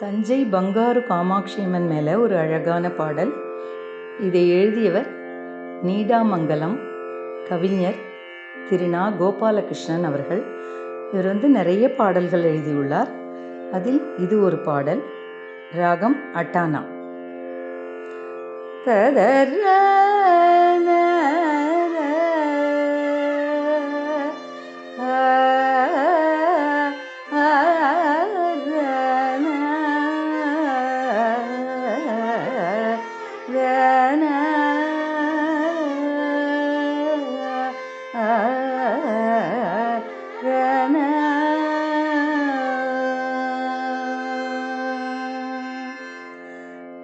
தஞ்சை பங்காரு காமாட்சியம்மன் மேலே ஒரு அழகான பாடல். இதை எழுதியவர் நீடாமங்கலம் கவிஞர் திரு நா. கோபாலகிருஷ்ணன் அவர்கள். இவர் நிறைய பாடல்கள் எழுதியுள்ளார். அதில் இது ஒரு பாடல். ராகம் அட்டானா.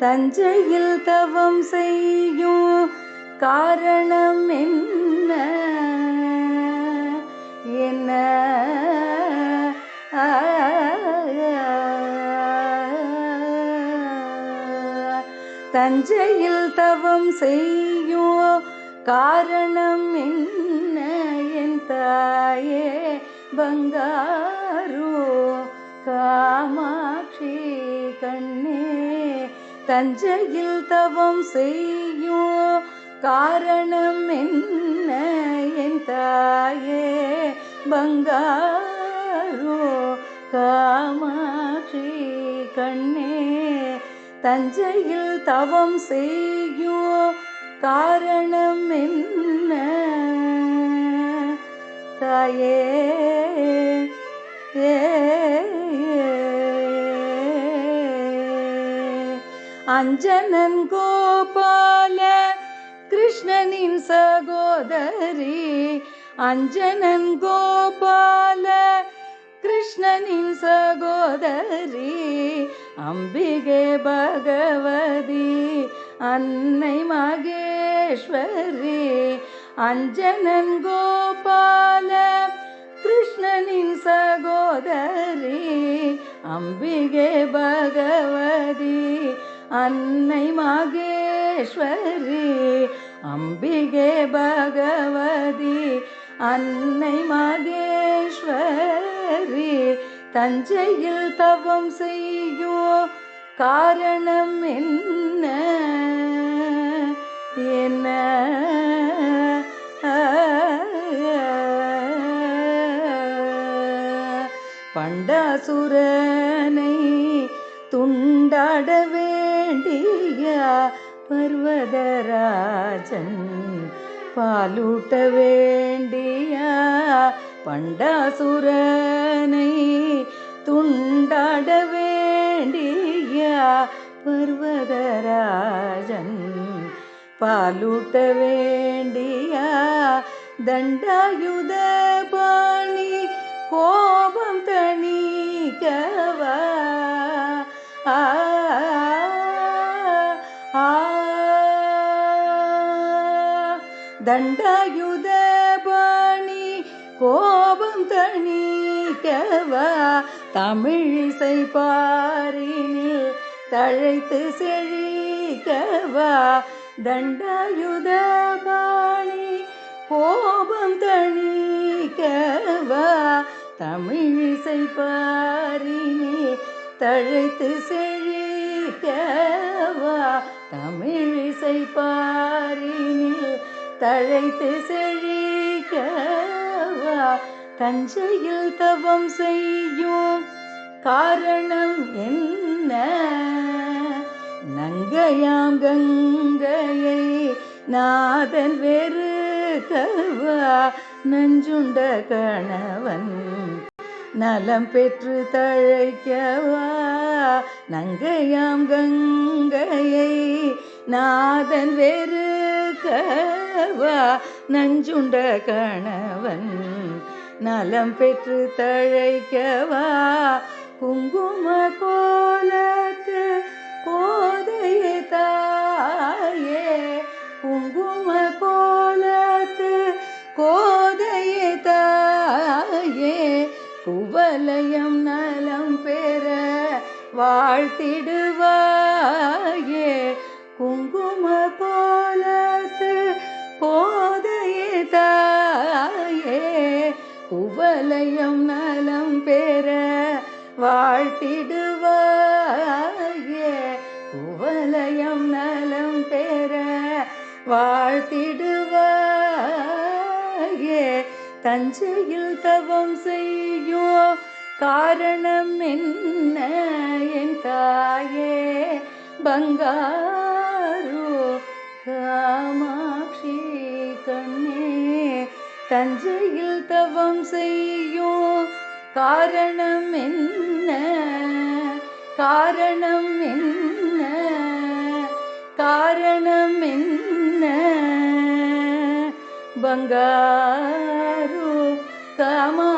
தஞ்சையில் தவம் செய்யும் காரணம் என்ன என்ன தஞ்சையில் தவம் செய்யும் காரணம் என்ன என் தாயே பங்காரு காமாட்சி கண்ணே. தஞ்சையில் தவம் செய்யும் காரணம் என்ன என் தாயே பங்காரு காமாட்சி கண்ணே. தஞ்சையில் தவம் செய்யும் காரணம் என்ன தாயே அஞ்சனன் கோபால கிருஷ்ணனின் சகோதரி. அஞ்சனன் கோபால கிருஷ்ணனின் சகோதரி அம்பிகை பகவதி அன்னை மகேஸ்வரி. அஞ்சனன் கோபால கிருஷ்ணனின் சகோதரி அம்பிகை பகவதி அன்னை மகேஸ்வரி. அம்பிகை பகவதி அன்னை மகேஸ்வரி. தஞ்சையில் தவம் செய்யும் காரணம் என்ன என்ன பண்டாசுரனை துண்டாட வேண்டிய பர்வதராஜன் பாலூட்ட வேண்டிய பண்டாசுரனை துண்டாட வேண்டிய பர்வதராஜன் பாலூட்ட வேண்டிய தண்டாயுத பாணி கோபம் தணிக்கவா தண்டாயுத பாணி கோபம் தணிக்கவா தமிழிசை பாரினில் தழைத்து செழிக்கவா. தண்டாயுத பாணி கோபம் தணிக்கவா தமிழிசை பாரினில் தழைத்து செழிக்கவா. தமிழிசை பாரினில் தழைத்து செழிக்கவா. தஞ்சையில் தவம் செய்யும் காரணம் என்ன நங்கையாம் கங்கையை நாதன் வெறுக்கவா. நஞ்சுண்ட கணவன் நலம் பெற்று தழைக்கவா. நங்கையாம் கங்கையை நாதன் வெறுக்கவா. நஞ்சுண்ட கணவன் நலம் பெற்று தழைக்கவா. குங்கும கோலத்து கோதையே தாயே குங்கும கோலத்து கோதையே தாயே குவலயம் நலம் பெற வாழ்த்திடுவாயே. குங்கும கோலத்து கோதையே தாயே குவலயம் நலம் பெற வாழ்த்திடுவாயே. குவலயம் நலம் பெற வாழ்த்திடுவாயே. தஞ்சையில் தவம் செய்யோ காரணம் என்ன என் தாயே பங்காரு காமாட்சி கண்ணே. தஞ்சையில் தவம் செய்யோ காரணம் என்ன, காரணம் என்ன, காரணம் என்ன பங்காரு காமா